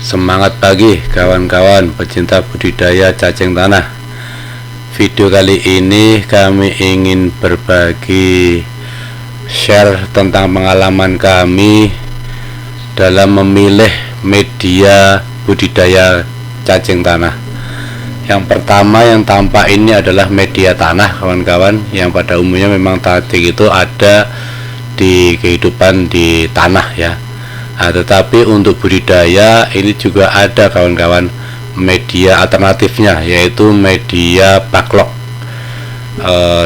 Semangat pagi kawan-kawan pecinta budidaya cacing tanah. Video kali ini kami ingin berbagi share tentang pengalaman kami dalam memilih media budidaya cacing tanah. Yang pertama yang tampak ini adalah media tanah kawan-kawan, yang pada umumnya memang cacing itu ada di kehidupan di tanah ya. Nah, tetapi untuk budidaya ini juga ada kawan-kawan media alternatifnya, yaitu media backlog.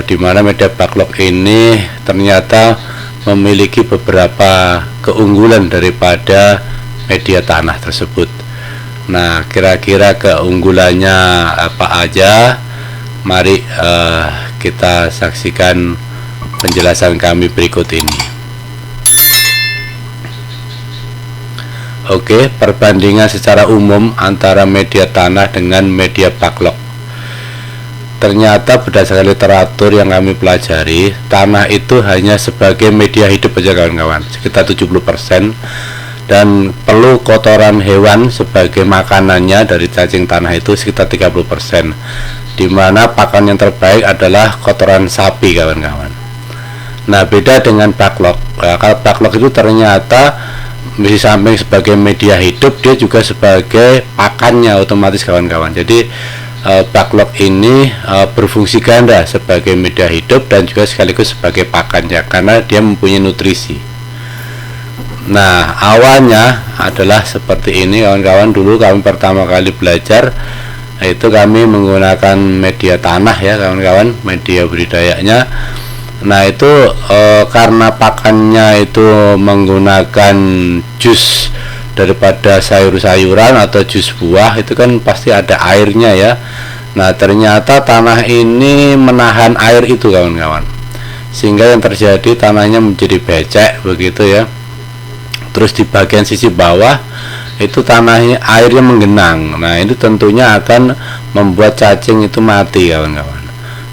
Di mana media backlog ini ternyata memiliki beberapa keunggulan daripada media tanah tersebut. Nah, kira-kira keunggulannya apa aja? Mari kita saksikan penjelasan kami berikut ini. Oke, perbandingan secara umum antara media tanah dengan media backlog. Ternyata berdasarkan literatur yang kami pelajari, tanah itu hanya sebagai media hidup saja kawan-kawan, sekitar 70%, dan perlu kotoran hewan sebagai makanannya dari cacing tanah itu sekitar 30%, di mana pakan yang terbaik adalah kotoran sapi kawan-kawan. Nah, beda dengan backlog. Kalau backlog itu ternyata di samping sebagai media hidup, dia juga sebagai pakannya otomatis kawan-kawan. Jadi backlog ini berfungsi ganda sebagai media hidup dan juga sekaligus sebagai pakannya, karena dia mempunyai nutrisi. Nah, awalnya adalah seperti ini kawan-kawan. Dulu kami pertama kali belajar, itu kami menggunakan media tanah ya kawan-kawan, media budidayanya. Nah, itu karena pakannya itu menggunakan jus daripada sayur-sayuran atau jus buah, itu kan pasti ada airnya ya. Nah, ternyata tanah ini menahan air itu kawan-kawan, sehingga yang terjadi tanahnya menjadi becek begitu ya. Terus di bagian sisi bawah itu tanahnya airnya menggenang. Nah, itu tentunya akan membuat cacing itu mati kawan-kawan.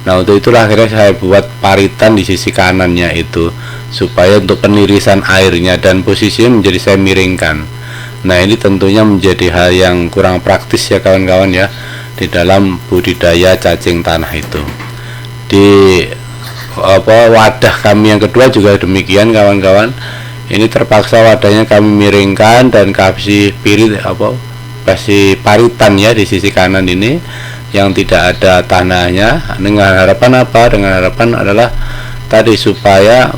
Nah, untuk itulah akhirnya saya buat paritan di sisi kanannya itu, supaya untuk penirisan airnya, dan posisinya menjadi saya miringkan. Nah, ini tentunya menjadi hal yang kurang praktis ya kawan-kawan ya, di dalam budidaya cacing tanah itu. Di wadah kami yang kedua juga demikian kawan-kawan. Ini terpaksa wadahnya kami miringkan dan kasih kasih paritan ya di sisi kanan ini, yang tidak ada tanahnya, dengan harapan apa? Dengan harapan adalah tadi supaya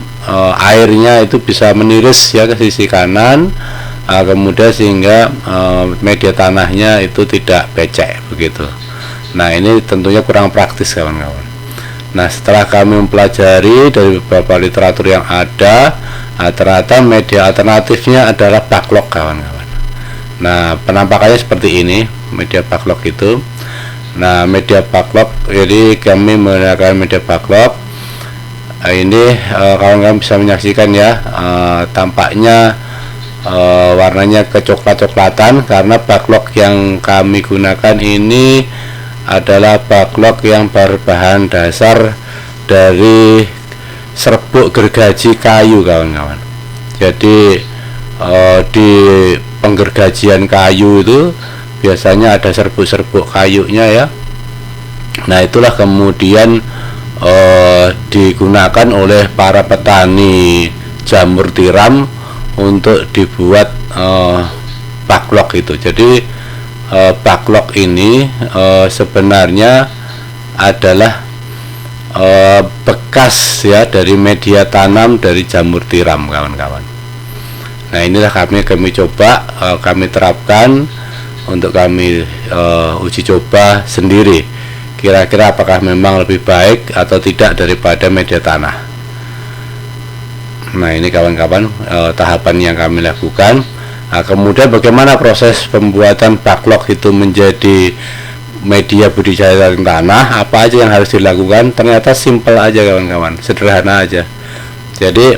airnya itu bisa meniris ya ke sisi kanan, kemudian sehingga media tanahnya itu tidak becek begitu. Nah, ini tentunya kurang praktis kawan-kawan. Nah, setelah kami mempelajari dari beberapa literatur yang ada, ternyata media alternatifnya adalah backlog kawan-kawan. Nah, penampakannya seperti ini media backlog itu. Nah, media backlog, jadi kami menggunakan media backlog. Ini kawan-kawan bisa menyaksikan ya, tampaknya warnanya kecoklat-coklatan, karena backlog yang kami gunakan ini adalah backlog yang berbahan dasar dari serbuk gergaji kayu kawan-kawan. Jadi di penggergajian kayu itu biasanya ada serbuk-serbuk kayunya ya. Nah, itulah kemudian digunakan oleh para petani jamur tiram untuk dibuat backlog itu. Jadi backlog ini sebenarnya adalah bekas ya dari media tanam dari jamur tiram kawan-kawan. Nah, inilah kami coba kami terapkan untuk kami uji coba sendiri, kira-kira apakah memang lebih baik atau tidak daripada media tanah. Nah, ini kawan-kawan tahapan yang kami lakukan. Nah, kemudian bagaimana proses pembuatan backlog itu menjadi media budidaya tanah, apa aja yang harus dilakukan? Ternyata simpel aja kawan-kawan, sederhana aja. Jadi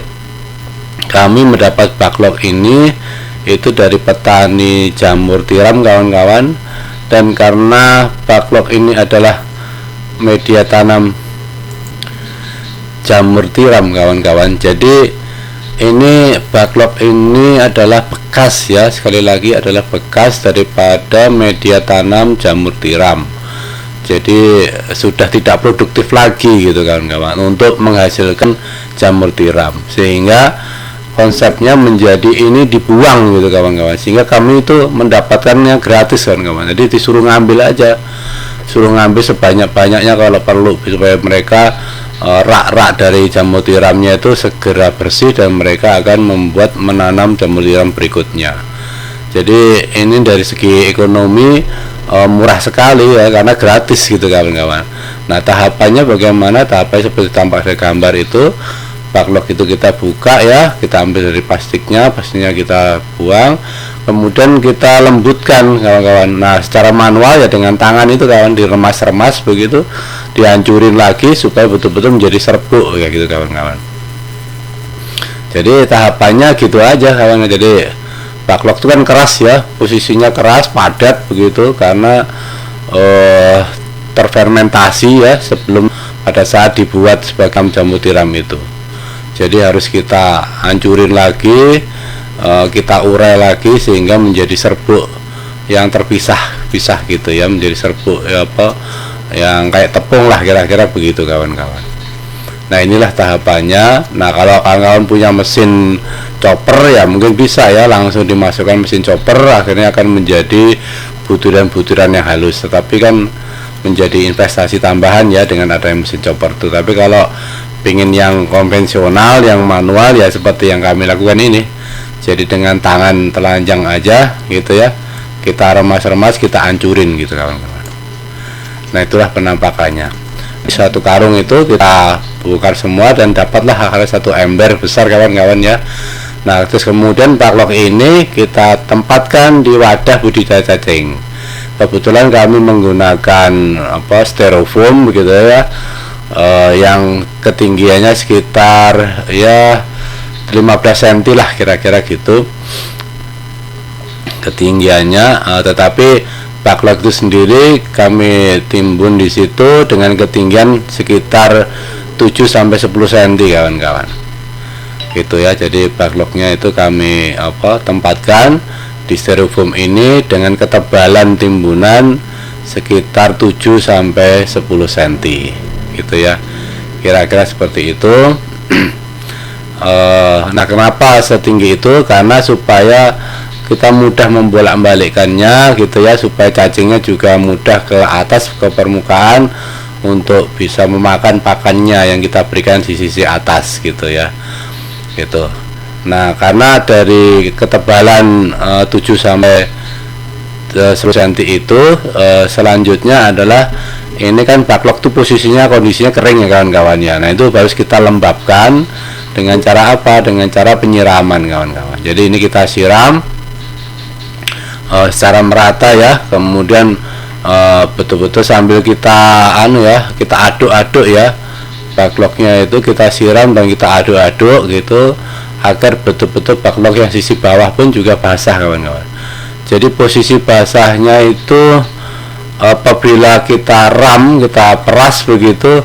kami mendapat backlog ini itu dari petani jamur tiram kawan-kawan, dan karena backlog ini adalah media tanam jamur tiram kawan-kawan, jadi ini backlog ini adalah bekas ya, sekali lagi adalah bekas daripada media tanam jamur tiram. Jadi sudah tidak produktif lagi gitu kawan-kawan untuk menghasilkan jamur tiram, sehingga konsepnya menjadi ini dibuang gitu kawan-kawan, sehingga kami itu mendapatkannya gratis kawan-kawan. Jadi disuruh ngambil aja, suruh ngambil sebanyak-banyaknya kalau perlu, supaya mereka rak-rak dari jamur tiramnya itu segera bersih dan mereka akan menanam jamur tiram berikutnya. Jadi ini dari segi ekonomi murah sekali ya, karena gratis gitu kawan-kawan. Nah, tahapannya bagaimana? Tahapannya seperti tampak dari gambar itu. Backlog itu kita buka ya, kita ambil dari plastiknya kita buang, kemudian kita lembutkan kawan-kawan. Nah, secara manual ya, dengan tangan itu kawan, diremas-remas begitu, dihancurin lagi supaya betul-betul menjadi serbuk kayak gitu kawan-kawan. Jadi tahapannya gitu aja kawan. Jadi backlog itu kan keras ya, posisinya keras, padat begitu, karena terfermentasi ya sebelum pada saat dibuat sebagai jamur tiram itu. Jadi harus kita hancurin lagi, kita urai lagi sehingga menjadi serbuk yang terpisah-pisah gitu ya, menjadi serbuk ya, yang kayak tepung lah kira-kira begitu kawan-kawan. Nah, inilah tahapannya. Nah, kalau kawan-kawan punya mesin chopper ya mungkin bisa ya langsung dimasukkan mesin chopper, akhirnya akan menjadi butiran-butiran yang halus. Tetapi kan menjadi investasi tambahan ya dengan adanya mesin chopper itu. Tapi kalau ingin yang konvensional, yang manual ya seperti yang kami lakukan ini, jadi dengan tangan telanjang aja gitu ya, kita remas-remas, kita hancurin gitu kawan-kawan. Nah, itulah penampakannya. Di satu karung itu kita bongkar semua dan dapatlah satu ember besar kawan-kawan ya. Nah, terus kemudian backlog ini kita tempatkan di wadah budidaya cacing. Kebetulan kami menggunakan styrofoam begitu ya, yang ketinggiannya sekitar ya 15 cm lah kira-kira gitu ketinggiannya, tetapi backlog itu sendiri kami timbun di situ dengan ketinggian sekitar 7-10 cm kawan-kawan gitu ya. Jadi backlognya itu kami tempatkan di styrofoam ini dengan ketebalan timbunan sekitar 7-10 cm gitu ya, kira-kira seperti itu. Nah, kenapa setinggi itu? Karena supaya kita mudah membolak-balikkannya gitu ya, supaya cacingnya juga mudah ke atas, ke permukaan, untuk bisa memakan pakannya yang kita berikan di sisi atas gitu ya, gitu. Nah, karena dari ketebalan 7-10 cm itu, selanjutnya adalah ini kan backlog tuh posisinya, kondisinya kering ya kawan-kawan ya. Nah, itu harus kita lembabkan dengan cara apa? Dengan cara penyiraman kawan-kawan. Jadi ini kita siram secara merata ya, kemudian betul-betul sambil kita kita aduk-aduk ya, backlognya itu kita siram dan kita aduk-aduk gitu, agar betul-betul backlog yang sisi bawah pun juga basah kawan-kawan. Jadi posisi basahnya itu apabila kita kita peras begitu,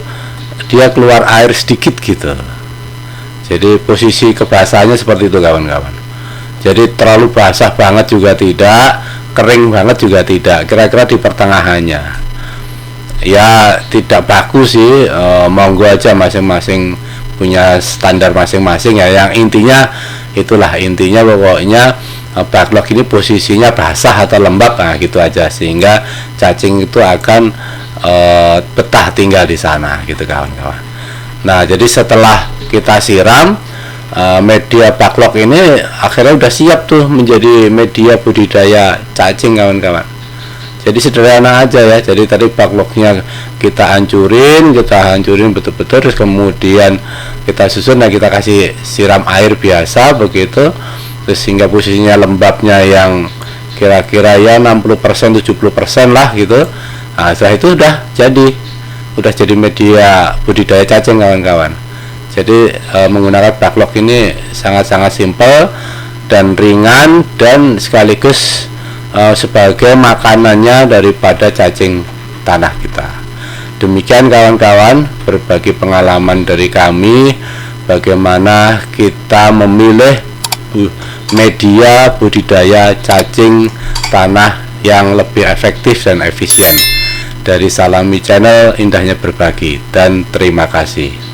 dia keluar air sedikit gitu. Jadi posisi kebasahannya seperti itu kawan-kawan. Jadi terlalu basah banget juga tidak, kering banget juga tidak, kira-kira di pertengahannya. Ya tidak baku sih, monggo aja masing-masing punya standar masing-masing ya. Yang intinya itulah intinya, pokoknya backlog ini posisinya basah atau lembab, nah gitu aja, sehingga cacing itu akan betah tinggal di sana gitu kawan-kawan. Nah, jadi setelah kita siram, media backlog ini akhirnya udah siap tuh menjadi media budidaya cacing kawan-kawan. Jadi sederhana aja ya. Jadi tadi backlognya kita hancurin betul-betul, terus kemudian kita susun, nah kita kasih siram air biasa begitu, terus sehingga posisinya lembabnya yang kira-kira ya 60% 70% lah gitu. Nah, setelah itu udah jadi media budidaya cacing kawan-kawan. Jadi menggunakan backlog ini sangat-sangat simpel dan ringan, dan sekaligus sebagai makanannya daripada cacing tanah kita. Demikian kawan-kawan, berbagi pengalaman dari kami bagaimana kita memilih media budidaya cacing tanah yang lebih efektif dan efisien. Dari Salami Channel, indahnya berbagi, dan terima kasih.